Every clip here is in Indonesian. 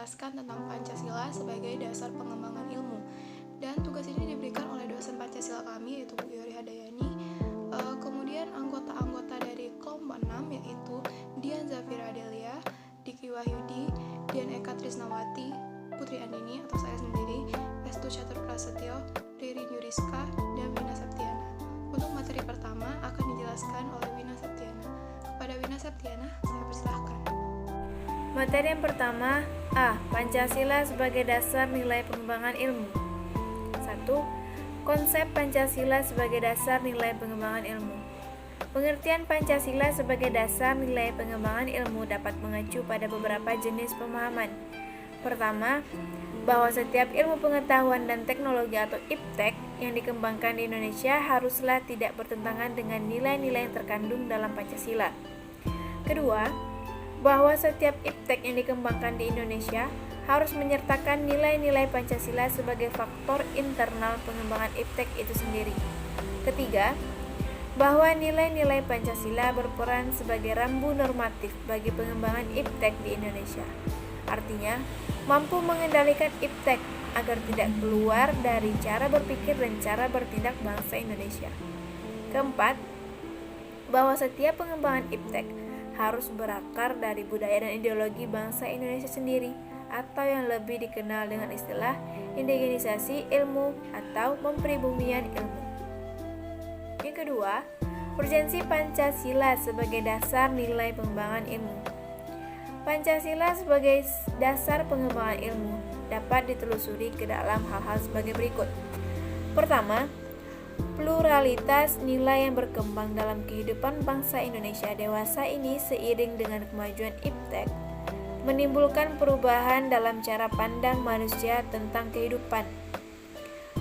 menjelaskan tentang Pancasila sebagai dasar pengembangan ilmu. Dan tugas ini diberikan oleh dosen Pancasila kami, yaitu Bu Yori Hadayani. Kemudian anggota-anggota dari kelompok 6 yaitu Dian Zafira Adelia, Diki Wahyudi, Dian Eka Trisnawati, Putri Andini atau saya sendiri, Estu Catur Prasetyo, Riri Yuriska, dan Wina Septiana. Untuk materi pertama akan dijelaskan oleh Wina Septiana. Kepada Wina Septiana, saya persilahkan. Materi yang pertama, A. Pancasila sebagai dasar nilai pengembangan ilmu. 1. Konsep Pancasila sebagai dasar nilai pengembangan ilmu. Pengertian Pancasila sebagai dasar nilai pengembangan ilmu dapat mengacu pada beberapa jenis pemahaman. Pertama, bahwa setiap ilmu pengetahuan dan teknologi atau IPTEK yang dikembangkan di Indonesia haruslah tidak bertentangan dengan nilai-nilai yang terkandung dalam Pancasila. Kedua, bahwa setiap IPTEK yang dikembangkan di Indonesia harus menyertakan nilai-nilai Pancasila sebagai faktor internal pengembangan IPTEK itu sendiri. Ketiga, bahwa nilai-nilai Pancasila berperan sebagai rambu normatif bagi pengembangan IPTEK di Indonesia. Artinya, mampu mengendalikan IPTEK agar tidak keluar dari cara berpikir dan cara bertindak bangsa Indonesia. Keempat, bahwa setiap pengembangan IPTEK harus berakar dari budaya dan ideologi bangsa Indonesia sendiri, atau yang lebih dikenal dengan istilah indigenisasi ilmu atau mempribumian ilmu. Yang kedua, urgensi Pancasila sebagai dasar nilai pengembangan ilmu. Pancasila sebagai dasar pengembangan ilmu dapat ditelusuri ke dalam hal-hal sebagai berikut. Pertama, pluralitas nilai yang berkembang dalam kehidupan bangsa Indonesia dewasa ini seiring dengan kemajuan IPTEK menimbulkan perubahan dalam cara pandang manusia tentang kehidupan.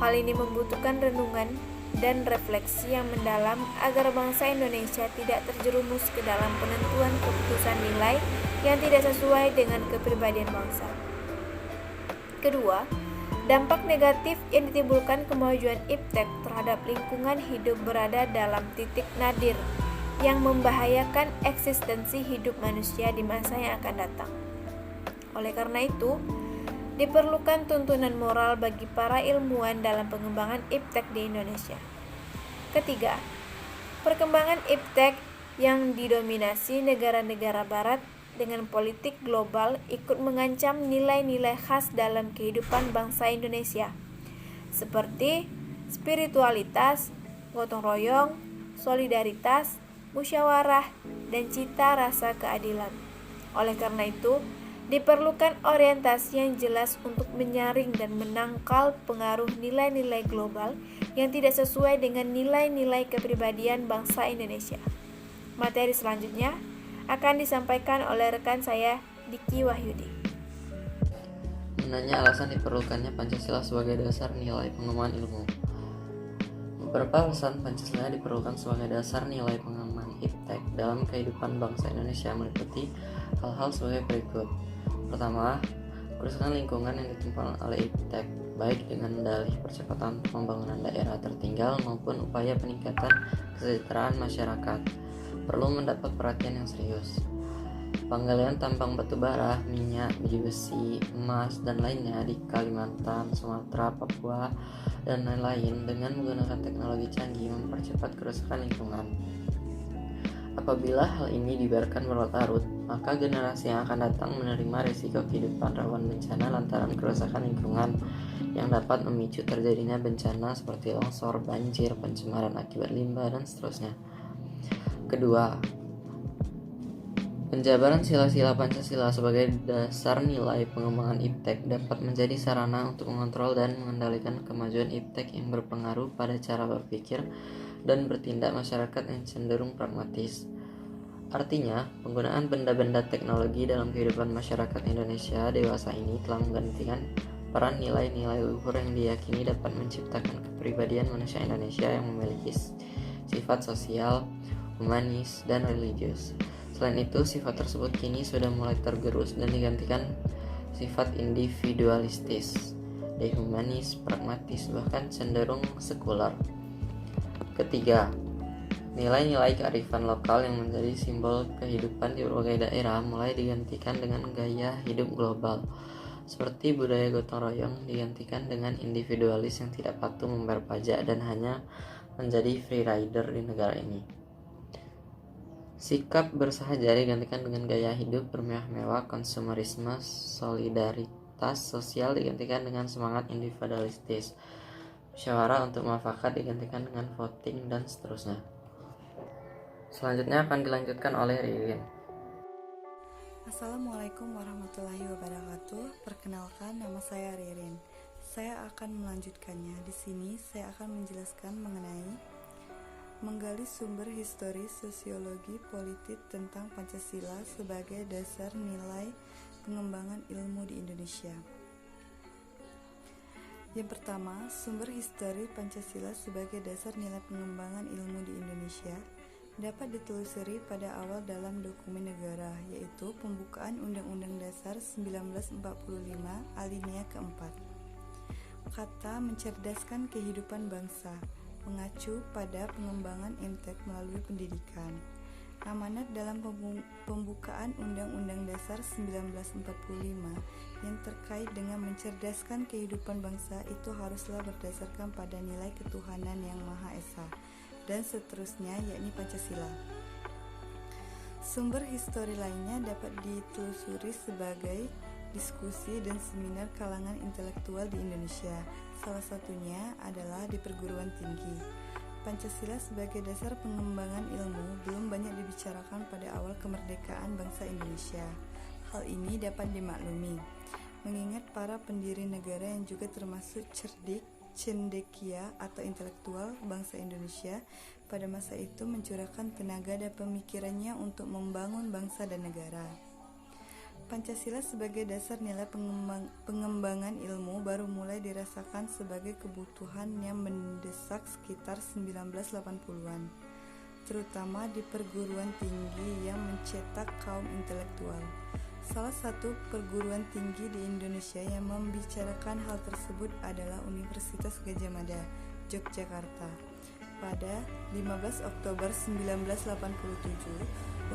Hal ini membutuhkan renungan dan refleksi yang mendalam agar bangsa Indonesia tidak terjerumus ke dalam penentuan keputusan nilai yang tidak sesuai dengan kepribadian bangsa. Kedua, dampak negatif yang ditimbulkan kemajuan IPTEK terhadap lingkungan hidup berada dalam titik nadir yang membahayakan eksistensi hidup manusia di masa yang akan datang. Oleh karena itu, diperlukan tuntunan moral bagi para ilmuwan dalam pengembangan IPTEK di Indonesia. Ketiga, perkembangan IPTEK yang didominasi negara-negara barat dengan politik global ikut mengancam nilai-nilai khas dalam kehidupan bangsa Indonesia, seperti spiritualitas, gotong royong, solidaritas, musyawarah, dan cita rasa keadilan. Oleh karena itu, diperlukan orientasi yang jelas untuk menyaring dan menangkal pengaruh nilai-nilai global yang tidak sesuai dengan nilai-nilai kepribadian bangsa Indonesia. Materi selanjutnya akan disampaikan oleh rekan saya, Diki Wahyudi. Menanya alasan diperlukannya Pancasila sebagai dasar nilai pengembangan ilmu. Beberapa alasan Pancasila diperlukan sebagai dasar nilai pengembangan IPTEK dalam kehidupan bangsa Indonesia meliputi hal-hal sebagai berikut. Pertama, kerusakan lingkungan yang ditimpa oleh IPTEK, baik dengan dalih percepatan pembangunan daerah tertinggal maupun upaya peningkatan kesejahteraan masyarakat, perlu mendapat perhatian yang serius. Penggalian tambang batu bara, minyak, biji emas, dan lainnya di Kalimantan, Sumatera, Papua, dan lain-lain dengan menggunakan teknologi canggih mempercepat kerusakan lingkungan. Apabila hal ini dibiarkan berlarut, maka generasi yang akan datang menerima risiko kehidupan rawan bencana lantaran kerusakan lingkungan yang dapat memicu terjadinya bencana seperti longsor, banjir, pencemaran akibat limbah, dan seterusnya. Kedua, penjabaran sila-sila Pancasila sebagai dasar nilai pengembangan IPTEK dapat menjadi sarana untuk mengontrol dan mengendalikan kemajuan IPTEK yang berpengaruh pada cara berpikir dan bertindak masyarakat yang cenderung pragmatis. Artinya, penggunaan benda-benda teknologi dalam kehidupan masyarakat Indonesia dewasa ini telah menggantikan peran nilai-nilai luhur yang diyakini dapat menciptakan kepribadian manusia Indonesia yang memiliki sifat sosial, humanis, dan religius. Selain itu, sifat tersebut kini sudah mulai tergerus dan digantikan sifat individualistis, dehumanis, pragmatis, bahkan cenderung sekuler. Ketiga, nilai-nilai kearifan lokal yang menjadi simbol kehidupan di berbagai daerah mulai digantikan dengan gaya hidup global. seperti budaya gotong royong digantikan dengan individualis yang tidak patuh membayar pajak dan hanya menjadi free rider di negara ini. Sikap bersahaja digantikan dengan gaya hidup bermewah-mewah, konsumerisme, solidaritas sosial digantikan dengan semangat individualistis, musyawarah untuk mufakat digantikan dengan voting, dan seterusnya. Selanjutnya akan dilanjutkan oleh Ririn. Assalamualaikum warahmatullahi wabarakatuh. Perkenalkan, nama saya Ririn. Saya akan melanjutkannya. Di sini saya akan menjelaskan mengenai menggali sumber historis sosiologi politik tentang Pancasila sebagai dasar nilai pengembangan ilmu di Indonesia. Yang pertama, sumber histori Pancasila sebagai dasar nilai pengembangan ilmu di Indonesia dapat ditelusuri pada awal dalam dokumen negara, yaitu pembukaan Undang-Undang Dasar 1945 alinea keempat. Kata mencerdaskan kehidupan bangsa mengacu pada pengembangan intek melalui pendidikan. Amanat dalam pembukaan Undang-Undang Dasar 1945 yang terkait dengan mencerdaskan kehidupan bangsa itu haruslah berdasarkan pada nilai ketuhanan yang Maha Esa, dan seterusnya, yakni Pancasila. Sumber histori lainnya dapat ditelusuri sebagai diskusi dan seminar kalangan intelektual di Indonesia. Salah satunya adalah di perguruan tinggi. Pancasila sebagai dasar pengembangan ilmu belum banyak dibicarakan pada awal kemerdekaan bangsa Indonesia. Hal ini dapat dimaklumi, mengingat para pendiri negara yang juga termasuk cerdik, cendekia atau intelektual bangsa Indonesia pada masa itu mencurahkan tenaga dan pemikirannya untuk membangun bangsa dan negara. Pancasila sebagai dasar nilai pengembangan ilmu baru mulai dirasakan sebagai kebutuhan yang mendesak sekitar 1980-an, terutama di perguruan tinggi yang mencetak kaum intelektual. Salah satu perguruan tinggi di Indonesia yang membicarakan hal tersebut adalah Universitas Gadjah Mada, Yogyakarta. Pada 15 Oktober 1987,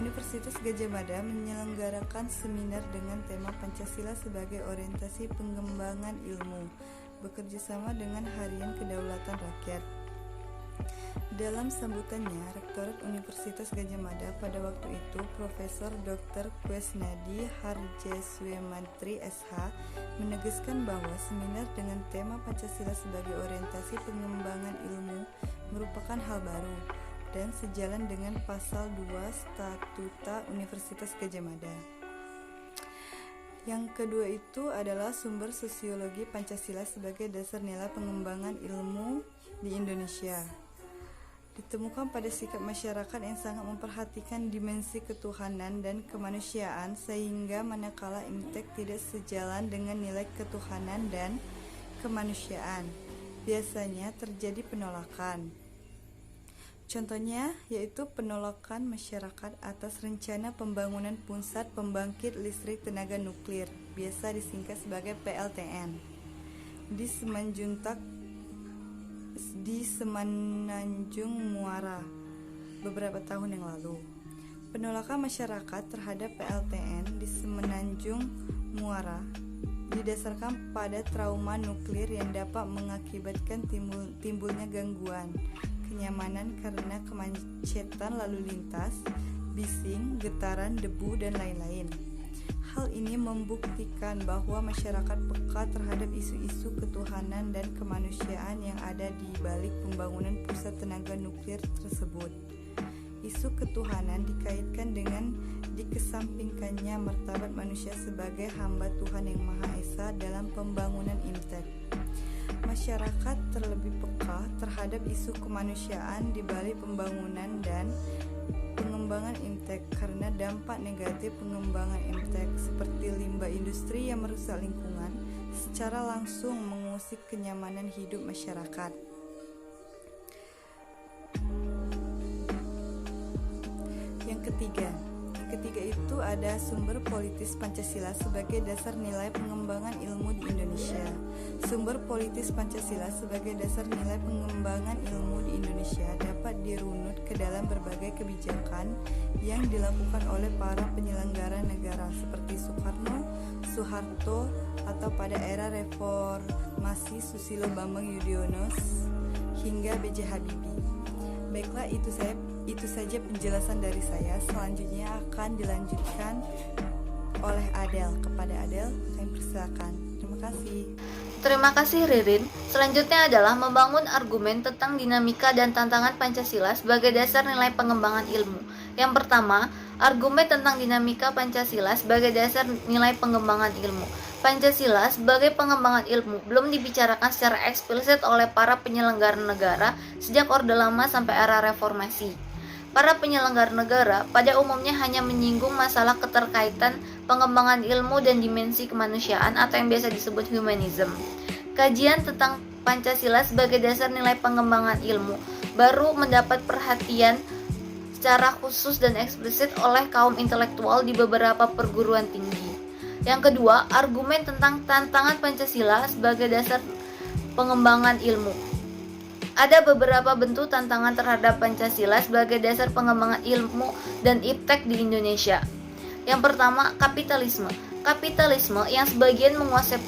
Universitas Gadjah Mada menyelenggarakan seminar dengan tema Pancasila sebagai orientasi pengembangan ilmu, bekerjasama dengan Harian Kedaulatan Rakyat. Dalam sambutannya, Rektorat Universitas Gadjah Mada pada waktu itu, Profesor Dr. Kwesnadi Harjeswemantri SH, menegaskan bahwa seminar dengan tema Pancasila sebagai orientasi pengembangan ilmu merupakan hal baru dan sejalan dengan Pasal 2 Statuta Universitas Gadjah Mada. Yang kedua itu adalah sumber sosiologi Pancasila sebagai dasar nilai pengembangan ilmu di Indonesia. Ditemukan pada sikap masyarakat yang sangat memperhatikan dimensi ketuhanan dan kemanusiaan, sehingga manakala intek tidak sejalan dengan nilai ketuhanan dan kemanusiaan, biasanya terjadi penolakan. Contohnya yaitu penolakan masyarakat atas rencana pembangunan pusat pembangkit listrik tenaga nuklir, biasa disingkat sebagai PLTN, di Semenanjung Muara beberapa tahun yang lalu. Penolakan masyarakat terhadap PLTN di Semenanjung Muara didasarkan pada trauma nuklir yang dapat mengakibatkan timbulnya gangguan kenyamanan karena kemacetan lalu lintas, bising, getaran, debu, dan lain-lain. Hal ini membuktikan bahwa masyarakat peka terhadap isu-isu ketuhanan dan kemanusiaan yang ada di balik pembangunan pusat tenaga nuklir tersebut. Isu ketuhanan dikaitkan dengan dikesampingkannya martabat manusia sebagai hamba Tuhan yang Maha Esa dalam pembangunan intek. Masyarakat terlebih peka terhadap isu kemanusiaan di balik pembangunan dan pengembangan intek karena dampak negatif pengembangan intek seperti limbah industri yang merusak lingkungan secara langsung mengusik kenyamanan hidup masyarakat. Yang ketiga itu ada sumber politis Pancasila sebagai dasar nilai pengembangan ilmu di Indonesia. Sumber politis Pancasila sebagai dasar nilai pengembangan ilmu di Indonesia dapat dirunut ke dalam berbagai kebijakan yang dilakukan oleh para penyelenggara negara seperti Soekarno, Soeharto, atau pada era reformasi Susilo Bambang Yudhoyono hingga B.J. Habibie. Baiklah, itu saja penjelasan dari saya. Selanjutnya akan dilanjutkan oleh Adel. Kepada Adel, kami persilakan. Terima kasih. Terima kasih Ririn. Selanjutnya adalah membangun argumen tentang dinamika dan tantangan Pancasila sebagai dasar nilai pengembangan ilmu. Yang pertama, argumen tentang dinamika Pancasila sebagai dasar nilai pengembangan ilmu. Pancasila sebagai pengembangan ilmu belum dibicarakan secara eksplisit oleh para penyelenggara negara sejak Orde Lama sampai era reformasi. Para penyelenggara negara pada umumnya hanya menyinggung masalah keterkaitan pengembangan ilmu dan dimensi kemanusiaan atau yang biasa disebut humanism. Kajian tentang Pancasila sebagai dasar nilai pengembangan ilmu baru mendapat perhatian secara khusus dan eksplisit oleh kaum intelektual di beberapa perguruan tinggi. Yang kedua, argumen tentang tantangan Pancasila sebagai dasar pengembangan ilmu. Ada beberapa bentuk tantangan terhadap Pancasila sebagai dasar pengembangan ilmu dan iptek di Indonesia. Yang pertama, kapitalisme. Kapitalisme yang sebagian menguasai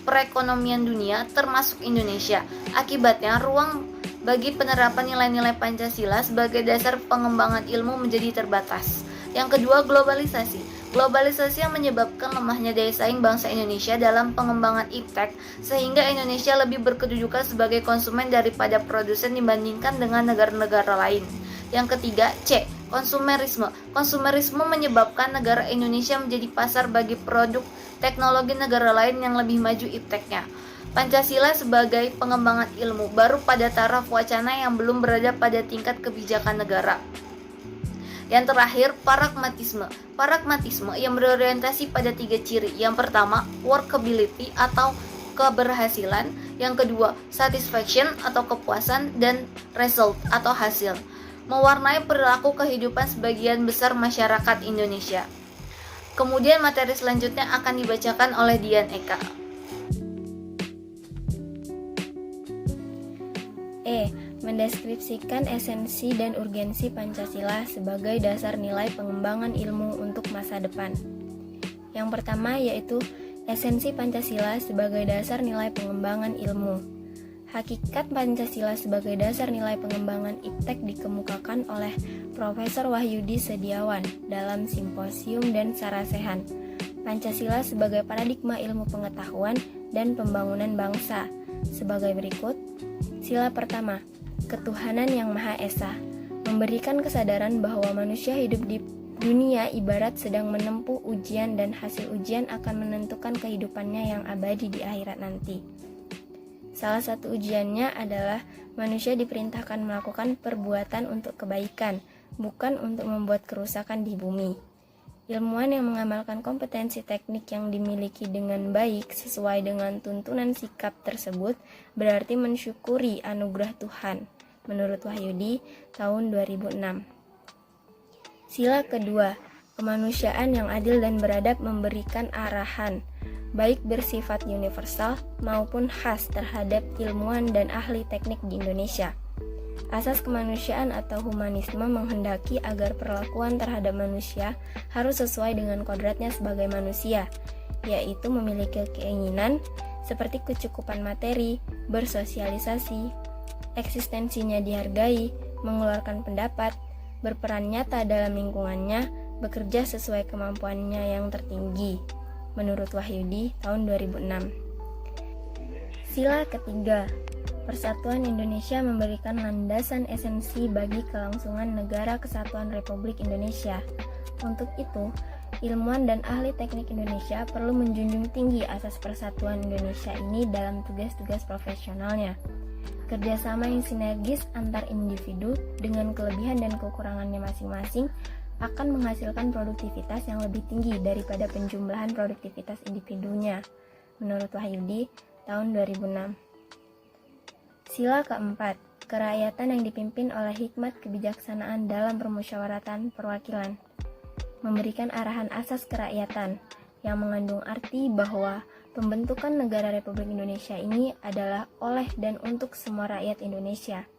perekonomian dunia termasuk Indonesia. Akibatnya, ruang bagi penerapan nilai-nilai Pancasila sebagai dasar pengembangan ilmu menjadi terbatas. Yang kedua, globalisasi. Globalisasi yang menyebabkan lemahnya daya saing bangsa Indonesia dalam pengembangan iptek sehingga Indonesia lebih berkedudukan sebagai konsumen daripada produsen dibandingkan dengan negara-negara lain. Yang ketiga, C. Konsumerisme. Konsumerisme menyebabkan negara Indonesia menjadi pasar bagi produk teknologi negara lain yang lebih maju ipteknya. Pancasila sebagai pengembangan ilmu baru pada taraf wacana yang belum berada pada tingkat kebijakan negara. Yang terakhir, pragmatisme. Pragmatisme yang berorientasi pada 3 ciri. Yang pertama, workability atau keberhasilan. Yang kedua, satisfaction atau kepuasan, dan result atau hasil. Mewarnai perilaku kehidupan sebagian besar masyarakat Indonesia. Kemudian materi selanjutnya akan dibacakan oleh Dian Eka. Mendeskripsikan esensi dan urgensi Pancasila sebagai dasar nilai pengembangan ilmu untuk masa depan. Yang pertama yaitu esensi Pancasila sebagai dasar nilai pengembangan ilmu. Hakikat Pancasila sebagai dasar nilai pengembangan iptek dikemukakan oleh Profesor Wahyudi Setiawan dalam Simposium dan Sarasehan. Pancasila sebagai paradigma ilmu pengetahuan dan pembangunan bangsa sebagai berikut. Sila pertama, ketuhanan yang Maha Esa, memberikan kesadaran bahwa manusia hidup di dunia ibarat sedang menempuh ujian dan hasil ujian akan menentukan kehidupannya yang abadi di akhirat nanti. Salah satu ujiannya adalah manusia diperintahkan melakukan perbuatan untuk kebaikan, bukan untuk membuat kerusakan di bumi. Ilmuwan yang mengamalkan kompetensi teknik yang dimiliki dengan baik sesuai dengan tuntunan sikap tersebut berarti mensyukuri anugerah Tuhan, menurut Wahyudi tahun 2006. Sila kedua, kemanusiaan yang adil dan beradab memberikan arahan, baik bersifat universal maupun khas terhadap ilmuwan dan ahli teknik di Indonesia. Asas kemanusiaan atau humanisme menghendaki agar perlakuan terhadap manusia harus sesuai dengan kodratnya sebagai manusia, yaitu memiliki keinginan seperti kecukupan materi, bersosialisasi, eksistensinya dihargai, mengeluarkan pendapat, berperan nyata dalam lingkungannya, bekerja sesuai kemampuannya yang tertinggi, menurut Wahyudi tahun 2006. Sila ketiga, Persatuan Indonesia memberikan landasan esensi bagi kelangsungan Negara Kesatuan Republik Indonesia. Untuk itu, ilmuwan dan ahli teknik Indonesia perlu menjunjung tinggi asas persatuan Indonesia ini dalam tugas-tugas profesionalnya. Kerjasama yang sinergis antar individu dengan kelebihan dan kekurangannya masing-masing akan menghasilkan produktivitas yang lebih tinggi daripada penjumlahan produktivitas individunya, menurut Wahyudi tahun 2006. Sila keempat, kerakyatan yang dipimpin oleh hikmat kebijaksanaan dalam permusyawaratan perwakilan, memberikan arahan asas kerakyatan yang mengandung arti bahwa pembentukan negara Republik Indonesia ini adalah oleh dan untuk semua rakyat Indonesia.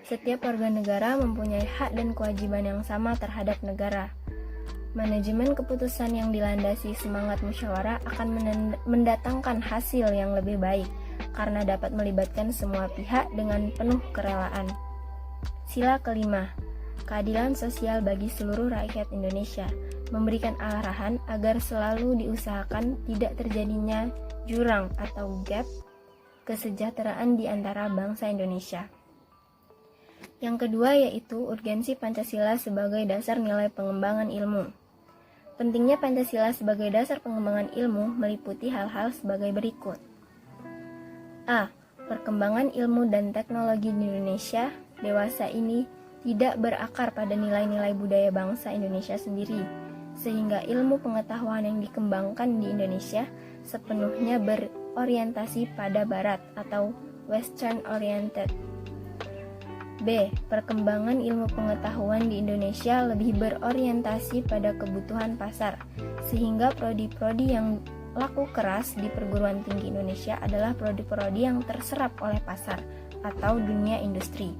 Setiap warga negara mempunyai hak dan kewajiban yang sama terhadap negara. Manajemen keputusan yang dilandasi semangat musyawarah akan mendatangkan hasil yang lebih baik karena dapat melibatkan semua pihak dengan penuh kerelaan. Sila kelima, keadilan sosial bagi seluruh rakyat Indonesia, memberikan arahan agar selalu diusahakan tidak terjadinya jurang atau gap kesejahteraan di antara bangsa Indonesia. Yang kedua yaitu urgensi Pancasila sebagai dasar nilai pengembangan ilmu. Pentingnya Pancasila sebagai dasar pengembangan ilmu meliputi hal-hal sebagai berikut. A. Perkembangan ilmu dan teknologi di Indonesia dewasa ini tidak berakar pada nilai-nilai budaya bangsa Indonesia sendiri, sehingga ilmu pengetahuan yang dikembangkan di Indonesia sepenuhnya berorientasi pada Barat atau Western Oriented. B. Perkembangan ilmu pengetahuan di Indonesia lebih berorientasi pada kebutuhan pasar, sehingga prodi-prodi yang laku keras di perguruan tinggi Indonesia adalah prodi-prodi yang terserap oleh pasar atau dunia industri.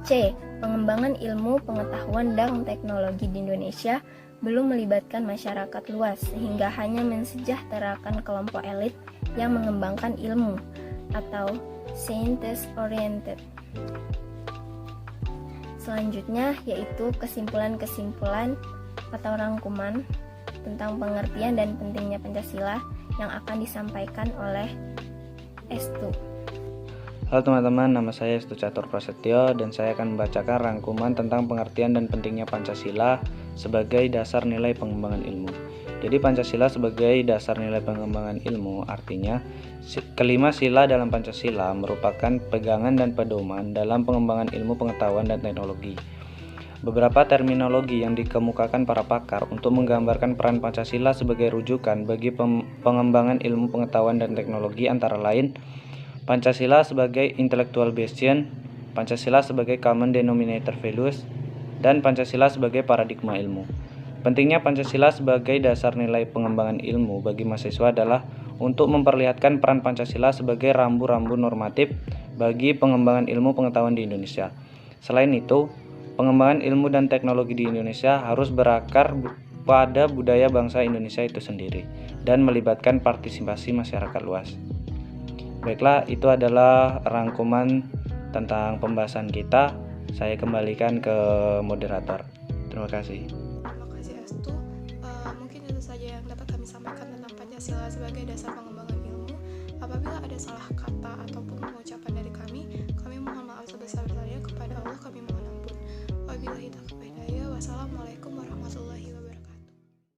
C. Pengembangan ilmu pengetahuan dan teknologi di Indonesia belum melibatkan masyarakat luas, sehingga hanya mensejahterakan kelompok elit yang mengembangkan ilmu atau scientist oriented. Selanjutnya yaitu kesimpulan-kesimpulan atau rangkuman tentang pengertian dan pentingnya Pancasila yang akan disampaikan oleh Estu. Halo teman-teman, nama saya Estu Catur Prasetyo dan saya akan membacakan rangkuman tentang pengertian dan pentingnya Pancasila sebagai dasar nilai pengembangan ilmu. Jadi Pancasila sebagai dasar nilai pengembangan ilmu artinya kelima sila dalam Pancasila merupakan pegangan dan pedoman dalam pengembangan ilmu pengetahuan dan teknologi. Beberapa terminologi yang dikemukakan para pakar untuk menggambarkan peran Pancasila sebagai rujukan bagi pengembangan ilmu pengetahuan dan teknologi antara lain Pancasila sebagai intellectual bastion, Pancasila sebagai common denominator values, dan Pancasila sebagai paradigma ilmu. Pentingnya Pancasila sebagai dasar nilai pengembangan ilmu bagi mahasiswa adalah untuk memperlihatkan peran Pancasila sebagai rambu-rambu normatif bagi pengembangan ilmu pengetahuan di Indonesia. Selain itu, pengembangan ilmu dan teknologi di Indonesia harus berakar pada budaya bangsa Indonesia itu sendiri dan melibatkan partisipasi masyarakat luas. Baiklah, itu adalah rangkuman tentang pembahasan kita. Saya kembalikan ke moderator. Terima kasih. Terima kasih Estu. Mungkin itu saja yang dapat kami sampaikan tentang Pancasila sebagai dasar pengembangan ilmu. Apabila ada salah kata ataupun pengucapan dari kami mohon maaf sebesar-besarnya. Kepada Allah kami mohon ampun. Wabillahi taufiq wal hidayah. Wassalamualaikum warahmatullahi wabarakatuh.